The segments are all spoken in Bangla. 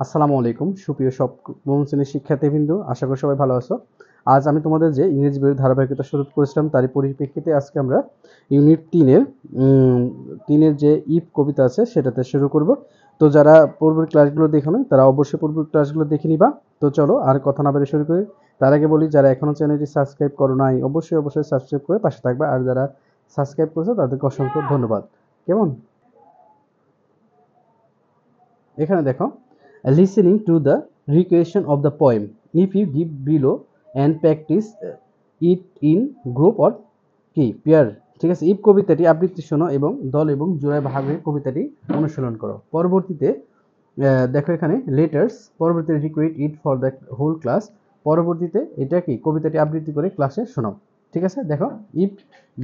আসসালামু আলাইকুম সুপ্রিয় সপ্তম শ্রেণীর শিক্ষার্থীবৃন্দ, আশা করি সবাই ভালো আছো। আজ আমি তোমাদের যে ইংরেজি বইয়ের ধারাবাহিকতা শুরু করেছিলাম তারই পরিপ্রেক্ষিতে আজকে আমরা ইউনিট 3-এর যে ইফ কবিতা আছে সেটাতে শুরু করব। তো যারা পূর্বের ক্লাসগুলো দেখো না তারা অবশ্যই পূর্বের ক্লাসগুলো দেখে নিবা। তো চলো আর কথা না বলে শুরু করি। তার আগে বলি, যারা এখনো চ্যানেলটি সাবস্ক্রাইব করো নাই অবশ্যই সাবস্ক্রাইব করে পাশে থাকবে, আর যারা সাবস্ক্রাইব করেছো তাদেরকে অসংখ্য ধন্যবাদ। কেমন? এখানে দেখো, listening to the recreation of the poem if you give below and practice it in group or কি পেয়ার। ঠিক আছে, ইফ কবিতাটি আবৃত্তি শোনো এবং দল এবং জোড়ায় ভাগ হয়ে কবিতাটি অনুশীলন করো। পরবর্তীতে দেখো এখানে লেটার্স, পরবর্তীতে recite it for the whole class, পরবর্তীতে এটা কি কবিতাটি আবৃত্তি করে ক্লাসে শোনাও। ঠিক আছে, দেখো ইফ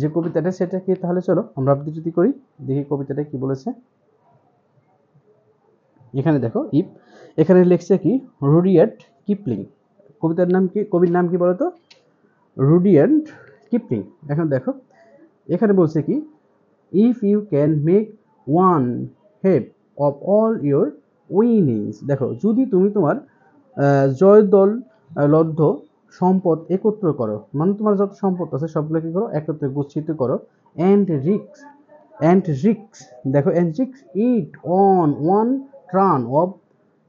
যে কবিতাটা সেটা কি, তাহলে চলো আমরা আবৃত্তি করি, দেখি কবিতাটা কি বলেছে। এখানে দেখো ইফ, এখানে লিখছে কি রুডিয়ার্ড কিপলিং। কবিতার নাম কি, কবির নাম কি বলতো? Rudyard Kipling. এখন দেখো এখানে বলছে কি if you can make one head of all your winnings. দেখো যদি তুমি তোমার জয়দল লব্ধ সম্পদ একত্র করো, মানে তোমার যত সম্পদ আছে সবগুলো কি করো, একত্রে গুচ্ছিত করো। অ্যান্ড রিক্স দেখো, অ্যান্ড রিক্স it on one turn of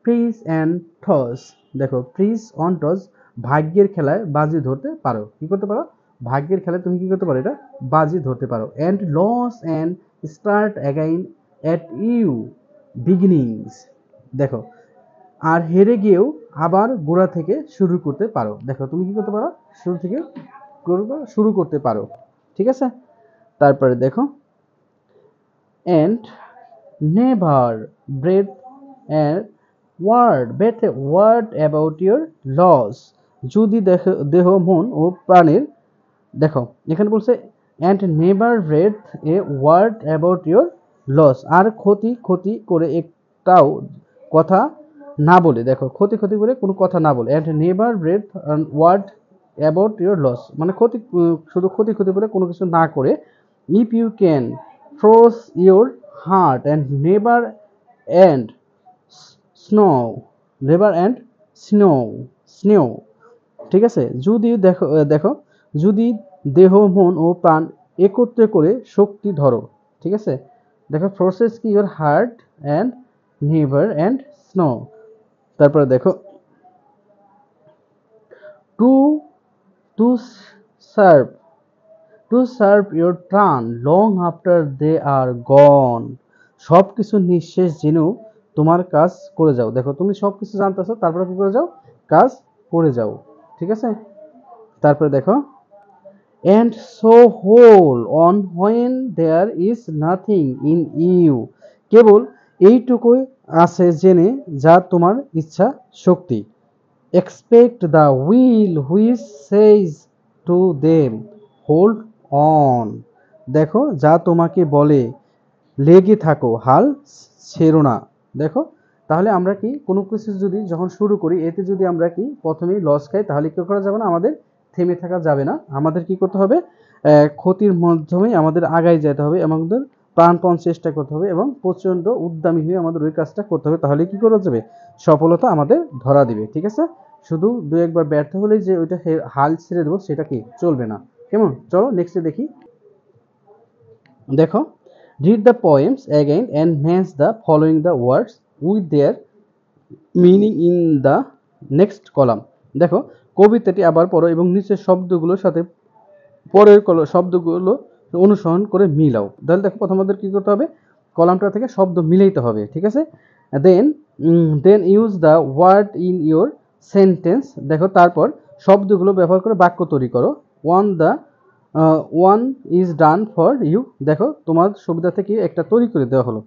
pitch and toss. দেখো প্রিজ অন টস, ভাগ্যের খেলায় বাজি ধরতে পারো। কি করতে পারো? ভাগ্যের খেলায় তুমি কি করতে পারো, এটা বাজি ধরতে পারো। And loss and start again at you beginnings. দেখো আর হেরে গিয়েও আবার গোড়া থেকে শুরু করতে পারো। দেখো তুমি কি করতে পারো, শুরু থেকে শুরু করতে পারো। ঠিক আছে, তারপরে দেখো and never breathe word about your loss. যদি দেহ মন ও প্রাণের, দেখো এখানে বলছে and never breathe a word about your loss, আর ক্ষতি করে একটাও কথা না বলে। দেখো ক্ষতি করে কোনো কথা না বলে। And never breathe word about your loss, মানে শুধু ক্ষতি বলে কোনো কিছু না করে। If you can froze your heart and never and snow. ঠিক আছে, যদি দেখো যদি দেহ মন ও প্রাণ একত্রে করে শক্তি ধরো। ঠিক আছে, দেখো ফোর্সেস কি your heart and never and snow. তারপরে দেখো to to serve your turn long after they are gone. সব কিছু নিঃশেষ জেনেও তোমার কাজ করে যাও। দেখো তুমি সব কিছু জানতেছো, তারপরে কি করে যাও, কাজ করে যাও। ঠিক আছে, তারপরে দেখো and so hold on when there is nothing in you। কেবল এইটুকুই আছে জেনে যা তোমার ইচ্ছা শক্তি। expect the will which says to them hold on। দেখো যা তোমাকে বলে লেগে থাকো, হাল ছেড়ো না। দেখো তাহলে আমরা কি কোনো কিছু যদি যখন শুরু করি, এতে যদি আমরা কি প্রথমেই লস খাই, তাহলে কি করা যাবে না, আমাদের থেমে থাকা যাবে না। আমাদের কি করতে হবে, ক্ষতির মাধ্যমেই আমাদের আগায় যেতে হবে, আমাদের প্রাণপণ চেষ্টা করতে হবে এবং প্রচন্ড উদ্যমী হয়ে আমাদের ওই কাজটা করতে হবে। তাহলে কি করা যাবে, সফলতা আমাদের ধরা দিবে। ঠিক আছে, শুধু দু একবার ব্যর্থ হলেই যে ওইটা হাল ছেড়ে দেবো সেটা কি চলবে না। কেমন? চলো নেক্সটে দেখি। দেখো read the poems again and match the following the words with their meaning in the next column। দেখো কবিতাটি আবার পড়ো এবং নিচের শব্দগুলোর সাথে পরের শব্দগুলো অনুসরণ করে মিলাও। তাহলে দেখো প্রথম আমাদের কি করতে হবে, কলামটা থেকে শব্দ মিলাইতে হবে। ঠিক আছে, then use the word in your sentence. দেখো তারপর শব্দগুলো ব্যবহার করে বাক্য তৈরি করো। One is done for you. দেখো তোমার সুবিধা থেকে একটা তৈরি করে দেওয়া হলো।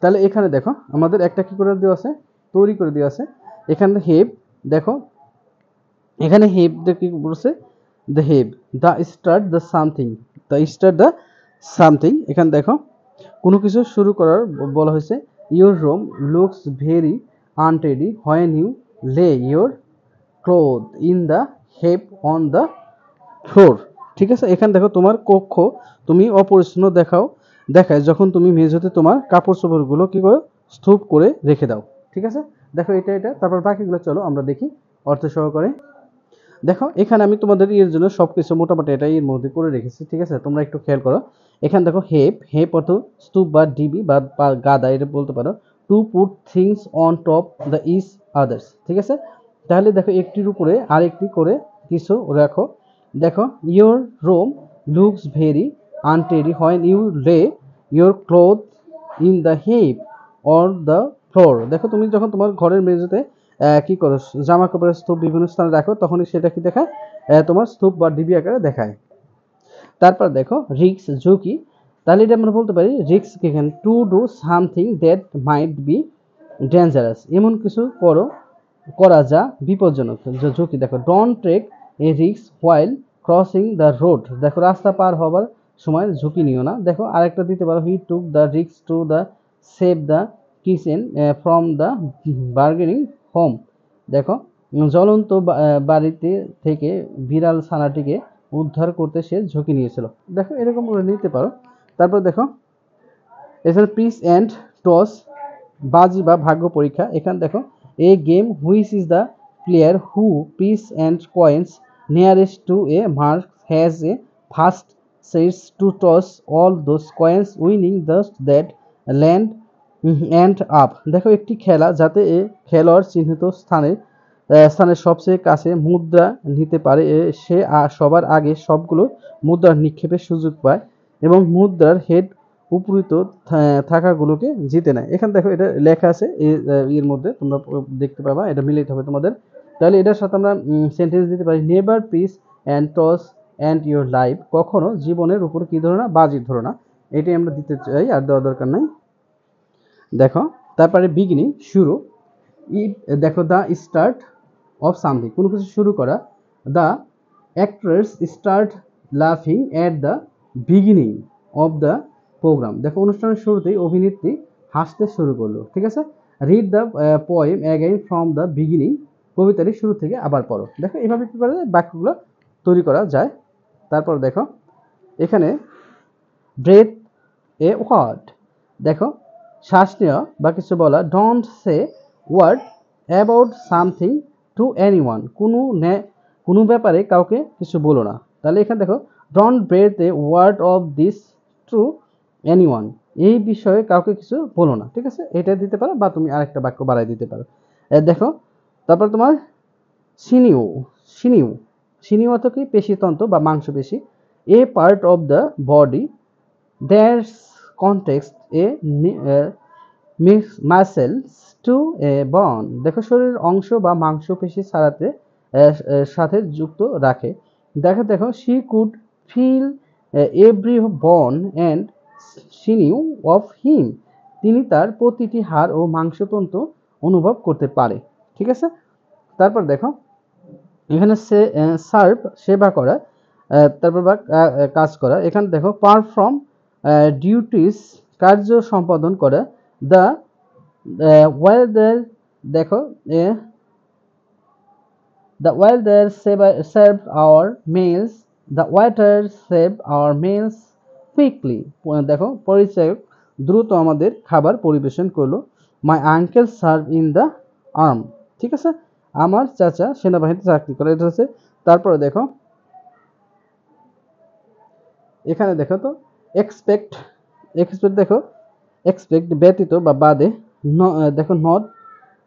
তাহলে এখানে দেখো আমাদের একটা কি করে দেওয়া আছে, তৈরি করে দেওয়া আছে। এখানে হেভ, দেখো এখানে হেভ কি বলছে, the heap the start the something. এখানে দেখো কোনো কিছু শুরু করার বলা হয়েছে। Your room looks very untidy when you lay your cloth in the heap on the floor. ঠিক আছে, এখানে দেখো তোমার কক্ষ তুমি অপরিচ্ছন্ন দেখায় যখন তুমি মেঝেতে তোমার কাপড় চোপড়গুলো কি করো, স্তূপ করে রেখে দাও। ঠিক আছে, দেখো এটা এটা, তারপর বাকিগুলো চলো আমরা দেখি অর্থ সহকারে। দেখো এখানে আমি তোমাদের এর জন্য সবকিছু মোটামুটি এটা এর মধ্যে করে রেখেছি, ঠিক আছে, তোমরা একটু খেয়াল করো। এখানে দেখো হেপ, হেপ অর্থ স্তূপ বা ডিবি বা গাদা এটা বলতে পারো। To put things on top the is others, ঠিক আছে, তাহলে দেখো একটির উপরে আরেকটি করে কিছু রাখো। দেখো your room looks very untidy when you lay your cloth in the heap or the floor. দেখো তুমি যখন তোমার ঘরের মেঝেতে কি করো, জামা কাপড়ের স্তূপ বিভিন্ন স্থানে রাখো, তখনই সেটা কি দেখায়, তোমার স্তূপ বা ডিবি আকারে দেখায়। তারপর দেখো রিক্স, ঝুঁকি, তাহলে এটা আমরা বলতে পারি রিক্স এখানে two do something that might be dangerous, এমন কিছু করো করা যা বিপজ্জনক, ঝুঁকি। দেখো ডোন্ট টেক এ রিক্স হোয়াইল ক্রসিং দ্য রোড, দেখো রাস্তা পার হবার সময় ঝুঁকি নিও না। দেখো আরেকটা দিতে পারো হি টুক দ্য রিক্স to the save the kitchen from the bargaining home. দেখো জ্বলন্ত বাড়িতে থেকে বিড়াল ছানাটিকে উদ্ধার করতে সে ঝুঁকি নিয়েছিল। দেখো এরকম করে নিতে পারো। তারপর দেখো এছাড়া পিস অ্যান্ড টস, বাজি বা ভাগ্য পরীক্ষা। এখানে দেখো a game which is the player who pitch and coins nearest to a mark has a first sets to toss all those coins winning the that land and up. দেখো একটি খেলা যাতে এ খেলোয়াড় চিহ্নিত স্থানের সবচেয়ে কাছে মুদ্রা নিতে পারে, সে সবার আগে সবগুলো মুদ্রার নিক্ষেপের সুযোগ পায় এবং মুদ্রার হেড উপরিত থাকাগুলোকে জিতে নেয়। এখানে দেখো এটা লেখা আছে এর মধ্যে তোমরা দেখতে পাবা, এটা মিলাইতে হবে তোমাদের। তাহলে এটার সাথে আমরা সেন্টেন্স দিতে পারি never piece and toss and your life, কখনো জীবনের উপর কি ধরো না, বাজি ধরো না, এটাই আমরা দিতে চাই, আর দেওয়ার দরকার নাই। দেখো তারপরে বিগিনিং, শুরু। ইট, দেখো দ্য স্টার্ট অফ সামথিং, কোনো কিছু শুরু করা। দ্য অ্যাক্টরস স্টার্ট লাফিং at the beginning of the programme, দেখো অনুষ্ঠানের শুরুতেই অভিনেত্রী হাসতে শুরু করলো, ঠিক আছে। Read the poem again from the beginning, কবিতাটি শুরু থেকে আবার পড়ো। দেখো এভাবে কী করা যায়, বাক্যগুলো তৈরি করা যায়। তারপর দেখো এখানে ব্রেথ এ ওয়ার্ড, দেখো শ্বাস নেওয়া বা কিছু বলা। Don't say word about something to anyone, কোনো ব্যাপারে কাউকে কিছু বলো না। তাহলে এখানে দেখো don't breathe a word of this to anyone, এই বিষয়ে কাউকে কিছু বলো না, ঠিক আছে, এটা দিতে পারো বা তুমি আরেকটা বাক্য বাড়াই দিতে পারো। দেখো তারপর তোমার সিনিউ, সিনিউ, সিনিউ অর্থ কি, পেশিতন্ত্র বা মাংসপেশি। A part of the body that's context a muscles to a bone, দেখো শরীরের অংশ বা মাংসপেশি সাথে যুক্ত রাখে। দেখো দেখো শি কুড ফিল এভরি বন অ্যান্ড সিনিউ অফ হিম, তিনি তার প্রতিটি হাড় ও মাংসতন্ত্র অনুভব করতে পারে, ঠিক আছে। তারপর দেখো এখানে সার্ভ, সেবা করা, তারপর বা কাজ করা। এখানে দেখো পারফর্ম ডিউটিস, কার্য সম্পাদন করা। দ্য ওয়েদার, দেখো the waiter served our meals, the waiter served our meals quickly, দেখো পরিচায়ক দ্রুত আমাদের খাবার পরিবেশন করলো। My uncle serve in the arm, ঠিক আছে, আমার চাচা সেনাবাহিনীতে চাকরি করে, এটা হচ্ছে। তারপরে দেখো এখানে দেখো তো এক্সপেক্ট, এক্সপেক্ট দেখো এক্সপেক্ট ব্যতীত বা বাদে, দেখো not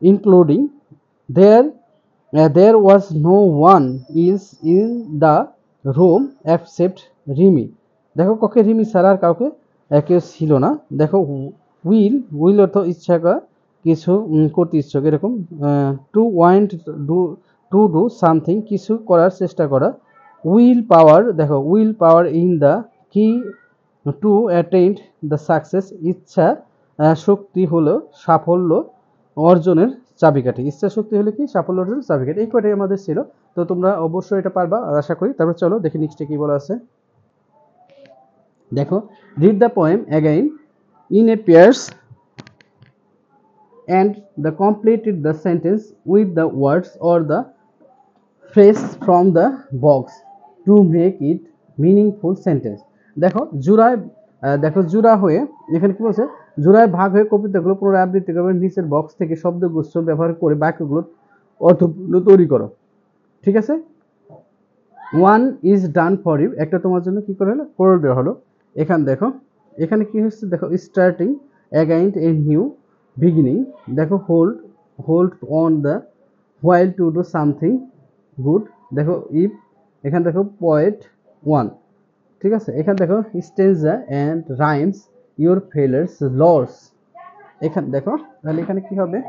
including, there there was no one is in the room except Rimi, দেখো ককে রিমি ছাড়া আর কাউকে কেউ ছিল না। দেখো উইল, উইল অর্থ ইচ্ছা করা, কিছু করতে ইচ্ছুক, এরকম। Two want, two do something, কিছু করার চেষ্টা করা। উইল পাওয়ার, দেখো উইল পাওয়ার ইন দ্য কি টু অ্যাটেইন দ্য সাকসেস, ইচ্ছা শক্তি হলো সাফল্য অর্জনের চাবিকাঠি, ইচ্ছা শক্তি হলে কি সাফল্য অর্জনের চাবিকাঠি। এই কয়টাই আমাদের ছিল, তো তোমরা অবশ্যই এটা পারবা আশা করি। তারপর চলো দেখি নেক্সটে কি বলা আছে। দেখো read the poem again in a pairs and the completed the sentence with the words or the phrase from the box to make it meaningful sentence। দেখো জোড়ায় দেখো জোড়া হয়ে, এখানে কি বলছে, জোড়ায় ভাগ হয়ে কবিতাগুলো পুনরাবৃত্তি করবে, নিচের বক্স থেকে শব্দগুচ্ছ ব্যবহার করে বাক্যগুলো অর্থপূর্ণ তৈরি করো। ঠিক আছে, one is done for you, একটা তোমার জন্য কি করে হলো, করে দেওয়া হলো। এখানে দেখো, এখানে কি হচ্ছে, দেখো starting again a new beginning, দেখো hold hold on the while to do something good, দেখো ইফ, এখানে দেখো পয়েন্ট ওয়ান। ঠিক আছে, এখানে দেখো stanza and rhymes your failures loss. এখানে দেখো, তাহলে এখানে কি হবে,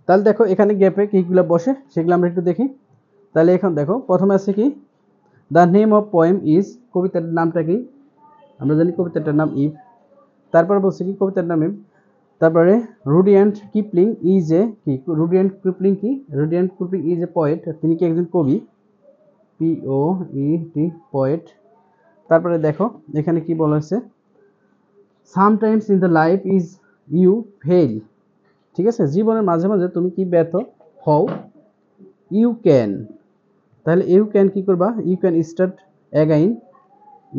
তাহলে দেখো এখানে গ্যাপে কিগুলো বসে সেগুলো আমরা একটু দেখি। তাহলে এখন দেখো প্রথমে আছে কি, the name of poem is, কবিতার নামটা কি, আমরা জানি কবিতাটার নাম ইফ। তারপর বলছে কি কবিতার নাম ইফ। তারপরে রুডিয়ান্ট কিপলিং ইজ এ কি, রুডিয়ান্ট কিপলিং কি, রুডিয়ান্ট কিপলিং ইজ এ পোয়েট, তিনি কি একজন কবি, POET পোয়েট। তারপরে দেখো এখানে কি বলা হয়েছে, sometimes in the life is you fail, ঠিক আছে, জীবনের মাঝে মাঝে তুমি কি ব্যর্থ হও, ইউ ক্যান, তাহলে ইউ ক্যান কি করবা, you can start again,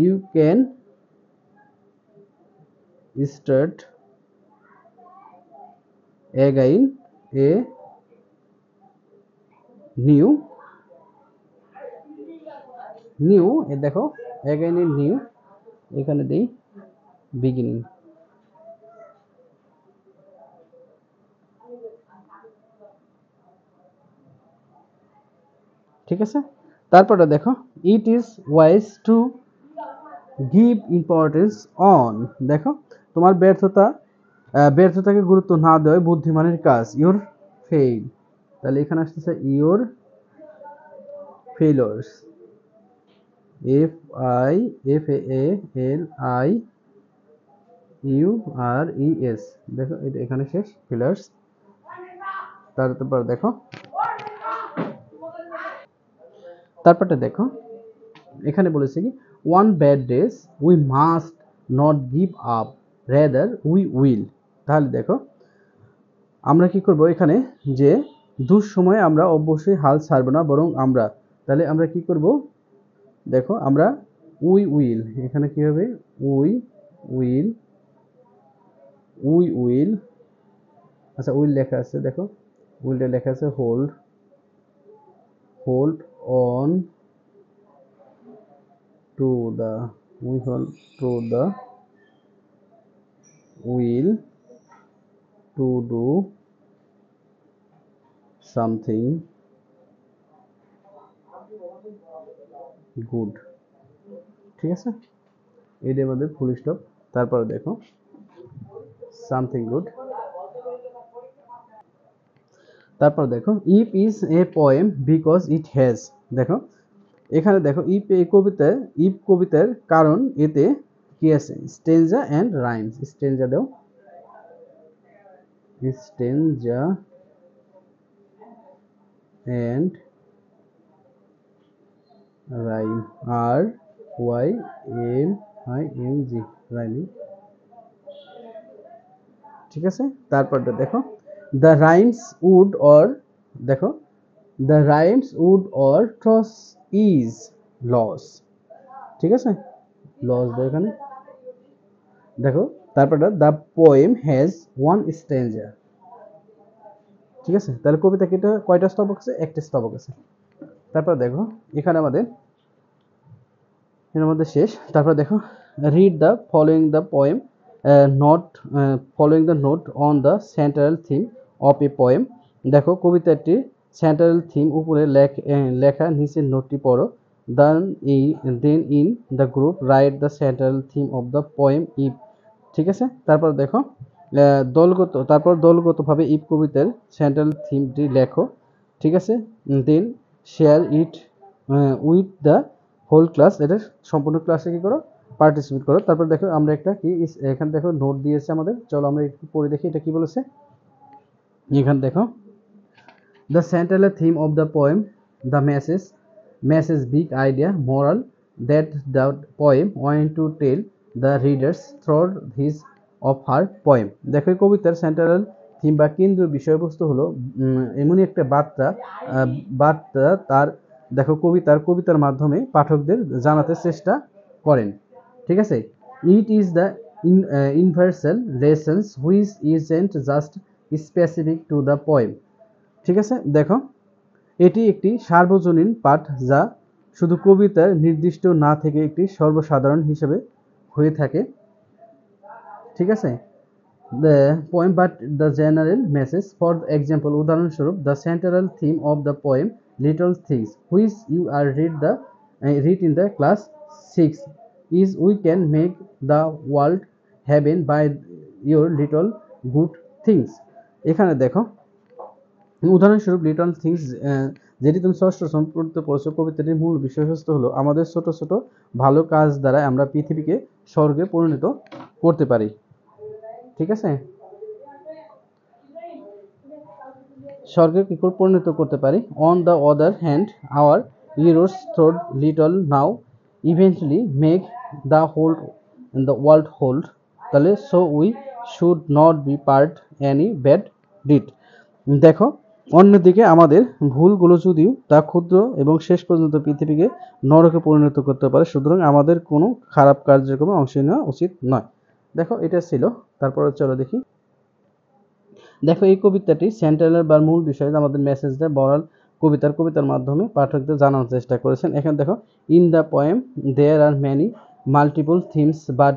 you can start again a new, new a দেখো অ্যাগাইন এ নিউ, এখানে দেই বিগিনিং। ঠিক আছে, তারপরে দেখো it is wise to give importance on, দেখো তোমার ব্যর্থতাকে গুরুত্ব না দেওয়া বুদ্ধিমানের কাজ, ইওর ফেইল, তাহলে এখানে আসতেছে ইওর ফেইলর্স, FAILIURES, দেখো এটা এখানে শেষ, ফেইলার্স। তারপর দেখো, তারপরটা দেখো এখানে বলেছে কি, one bad days we must not give up rather we will, তাহলে দেখো আমরা কি করব এখানে, যে দুঃসময়ে আমরা অবশ্যই হাল ছাড়বো না, বরং আমরা, তাহলে আমরা কি করব, দেখো আমরা উই উইল, এখানে কি হবে, উই উইল, উই উইল, আচ্ছা উইল লেখা আছে, দেখো উইলটা লেখা আছে hold, hold on to the, we hold to the will two do something good. ঠিক আছে, এটা আমাদের ফুল স্টপ। তারপরে দেখো সামথিং গুড, তারপর দেখো if is a poem because it has, দেখো এখানে দেখো ইফ এই কবিতায়, ইফ কবিতার কারণ এতে কি আছে, স্টেঞ্জা অ্যান্ড রাইমস, স্টেঞ্জা দাও, stanza and rhyme, RYMING, rhyming. ঠিক আছে, তারপরটা দেখো দ্য রাইমস উড অর, দেখো the rhymes wood or ট্রস is loss, ঠিক আছে, লস দাও এখানে, দেখো তারপরটা দ্য পোয়েম হ্যাজ ওয়ান স্ট্যাঞ্জা। ঠিক আছে, তাহলে কবিতা কিটা কয়টা স্তবক আছে, একটা স্তবক আছে। তারপর দেখো এখানে আমাদের এর মধ্যে শেষ। তারপর দেখো read the following the poem, note following the note on the central theme of a poem, দেখো কবিতাটি সেন্ট্রাল থিম উপরে লেখা নিচের নোটটি পড়ো, then in the group write the central theme of the poem if. ঠিক আছে, তারপর দেখো দলগতভাবে ইফ কবিতার সেন্ট্রাল থিমটি লেখো। ঠিক আছে, then share it with the whole class, এটা সম্পূর্ণ ক্লাসে কি করো, পার্টিসিপেট করো। তারপর দেখো আমরা একটা কি, এখানে দেখো নোট দিয়েছে আমাদের, চলো আমরা একটু পড়ে দেখি এটা কি বলেছে। এখানে দেখো the central theme of the poem, the message big idea moral that the poem want to tell the readers through his of her poem, দেখো কবিতার সেন্ট্রাল থিম বা কেন্দ্রীয় বিষয়বস্তু হলো এমনই একটা বার্তা তার, দেখো কবিতার মাধ্যমে পাঠকদের জানাতে চেষ্টা করেন। ঠিক আছে, It is the universal lessons which isn't just specific to the poem. ঠিক আছে, দেখো এটি একটি সার্বজনীন পাঠ যা শুধু কবিতার নির্দিষ্ট না থেকে একটি সর্বসাধারণ হিসেবে হয়ে থাকে। ঠিক আছে, the poem but the general message. For example, উদাহরণস্বরূপ, the central theme of the poem little things which you are read in the class 6 is we can make the world heaven by your little good things. এখানে দেখো উদাহরণস্বরূপ লিটল থিংস, যেটি তুমি ষষ্ঠ শ্রেণী পড়তে পড়েছো, কবিতাটির মূল বিষয়বস্তু হলো আমাদের ছোট ছোট ভালো কাজ দ্বারা আমরা পৃথিবীকে স্বর্গে পরিণত করতে পারি। ঠিক আছে, স্বর্গে কি করে পরিণত করতে পারি। On the other hand our heroes throwed little now eventually make the hold the world hold. তাহলে so we should not be part any bad deed. দেখো অন্যদিকে আমাদের ভুলগুলো যদিও তা ক্ষুদ্র এবং শেষ পর্যন্ত পৃথিবীকে নরকে পরিণত করতে পারে, সুতরাং আমাদের কোনো খারাপ কার্যক্রমে অংশ নেওয়া উচিত নয়। দেখো এটা ছিল, তারপরে চলো দেখি। দেখো এই কবিতাটি সেন্ট্রালের বা মূল বিষয় আমাদের মেসেজটা বরাল কবিতার মাধ্যমে পাঠকদের জানানোর চেষ্টা করেছেন। এখানে দেখো, in the poem there are many multiple themes but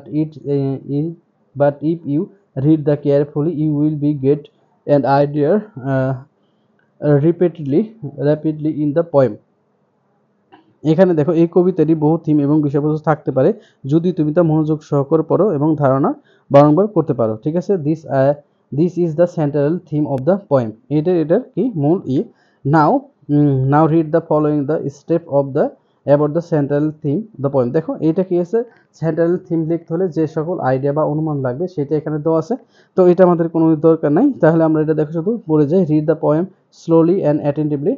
if you read the carefully you will be get an idea rapidly in the poem. এখানে দেখো এই কবিতাটি বহু থিম এবং বিষয়বস্তু থাকতে পারে যদি তুমি তা মনোযোগ সহকারে পড়ো এবং ধারণা বারংবার করতে পারো। ঠিক আছে, this is the central theme of the poem. এটার কি মূল now read the following the step of the about the central theme the poem. দেখো এটা কি আছে, সেন্ট্রাল থিম লিখতে হলে যে সকল আইডিয়া বা অনুমান লাগবে সেটা এখানে দেওয়া আছে। তো এটা আমাদের কোনো দরকার নাই, তাহলে আমরা এটা দেখো শুধু পড়ে যাই। Read the poem slowly and attentively.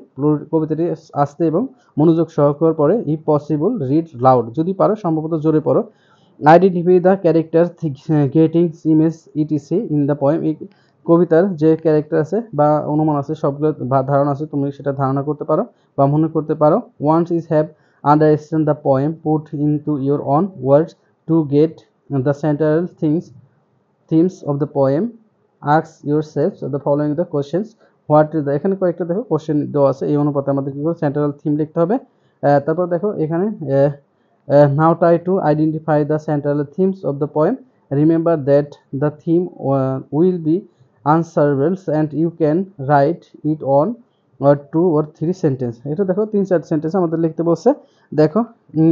কবিতাটি আস্তে এবং মনোযোগ সহকারে পড়ে। ইফ পসিবল রিড লাউড, যদি পারো সম্ভবত জোরে পড়ো। Identify the character getting image etc in the poem. এই কবিতার যে ক্যারেক্টার আছে বা অনুমান আছে সবগুলো ধারণা আছে, তুমি সেটা ধারণা করতে পারো বা মনে করতে পারো। Once is have understand the poem put into your on words to get the central themes of the poem. Ask yourselves the following the questions. What is the, এখানে কয়েকটা দেখো কোশ্চেন দেওয়া আছে, এই অনুপাতে আমাদের কি করে সেন্ট্রাল থিম লিখতে হবে। তারপর দেখো এখানে now try to identify the central themes of the poem. Remember that the theme will be answerables and you can write it on or 2 or 3 sentence. এটা দেখো 3-4 সেন্টেন্স আমাদের লিখতে বলছে। দেখো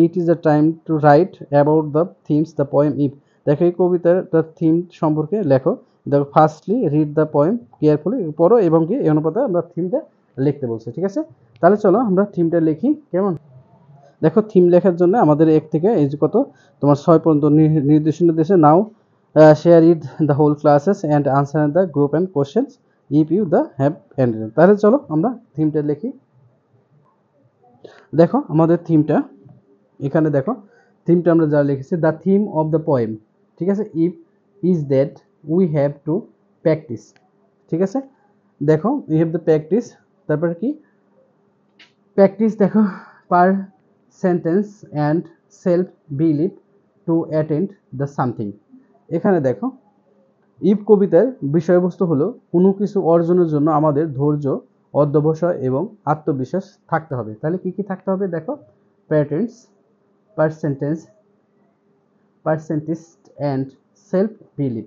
it is the time to write about the themes the poem if. দেখো এই কবিতার থিম সম্পর্কে লেখো। দেখো firstly read the poem carefully, পড়ো এবং কি এই অনুপাতে আমরা থিমটা লিখতে বলছি। ঠিক আছে, তাহলে চলো আমরা থিমটা লিখি কেমন। দেখো থিম লেখার জন্য আমাদের 1 থেকে এই যে কত তোমার 6 পর্যন্ত নির্দেশনা দিয়েছে। Now share it the whole classes and answer the group and questions if you the have end. তাহলে চলো আমরা থিমটা লিখি। দেখো আমাদের থিমটা এখানে দেখো, থিমটা আমরা যা লিখেছি, the theme of the poem. ঠিক আছে, if is that we have two practice. ঠিক আছে, দেখো উই হ্যাভ দ্য প্র্যাকটিস, তারপরে কি প্র্যাকটিস দেখো per sentence and self believe to attend the something. এখানে দেখো ইফ কবিতার বিষয়বস্তু হলো কোনো কিছু অর্জনের জন্য আমাদের ধৈর্য, অধ্যবসায় এবং আত্মবিশ্বাস থাকতে হবে। তাহলে কি কি থাকতে হবে দেখো, পার্সেন্টেজ অ্যান্ড সেলফ বিলিভ।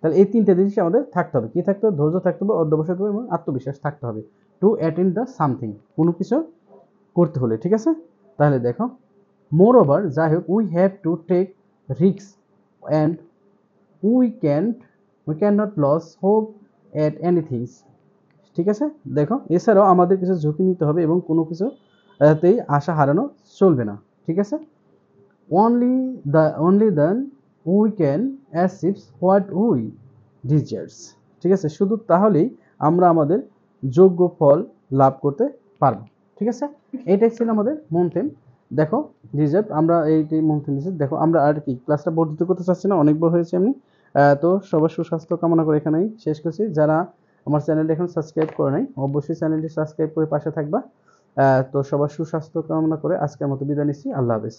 তাহলে এই তিনটে জিনিস আমাদের থাকতে হবে। কি থাকতে হবে, ধৈর্য থাকতে হবে, অধ্যবসায় থাকতে হবে এবং আত্মবিশ্বাস থাকতে হবে। টু অ্যাটেন্ড দ্য সামথিং, কোনো কিছু করতে হলে। ঠিক আছে, তাহলে দেখো মোর ওভার যাই হোক, we have to take risk and we can not lose hope at anything. ঠিক আছে, দেখো এছাড়াও আমাদের কিছু ঝুঁকি নিতে হবে এবং কোনো কিছুতেই আশা হারানো চলবে না। ঠিক আছে, only then we can achieve what we deserve। ঠিক আছে, শুধু তাহলেই আমরা আমাদের যোগ্য ফল লাভ করতে পারবো। ঠিক আছে, এটাই ছিল আমাদের মূল থিম। দেখো ডিজার্ভ, আমরা এইটি মূল থিম দিচ্ছি। দেখো আমরা আর কি ক্লাসটা বর্ধিত করতে চাচ্ছি না, অনেক বড় হয়েছে আমি। তো সবার সুস্বাস্থ্য কামনা করে এখানেই শেষ করছি। যারা আমার চ্যানেলটি এখন সাবস্ক্রাইব করে নাই অবশ্যই চ্যানেলটি সাবস্ক্রাইব করে পাশে থাকবা। তো সবার সুস্বাস্থ্য কামনা করে আজকের মতো বিদায় নিচ্ছি। আল্লাহ হাফেজ।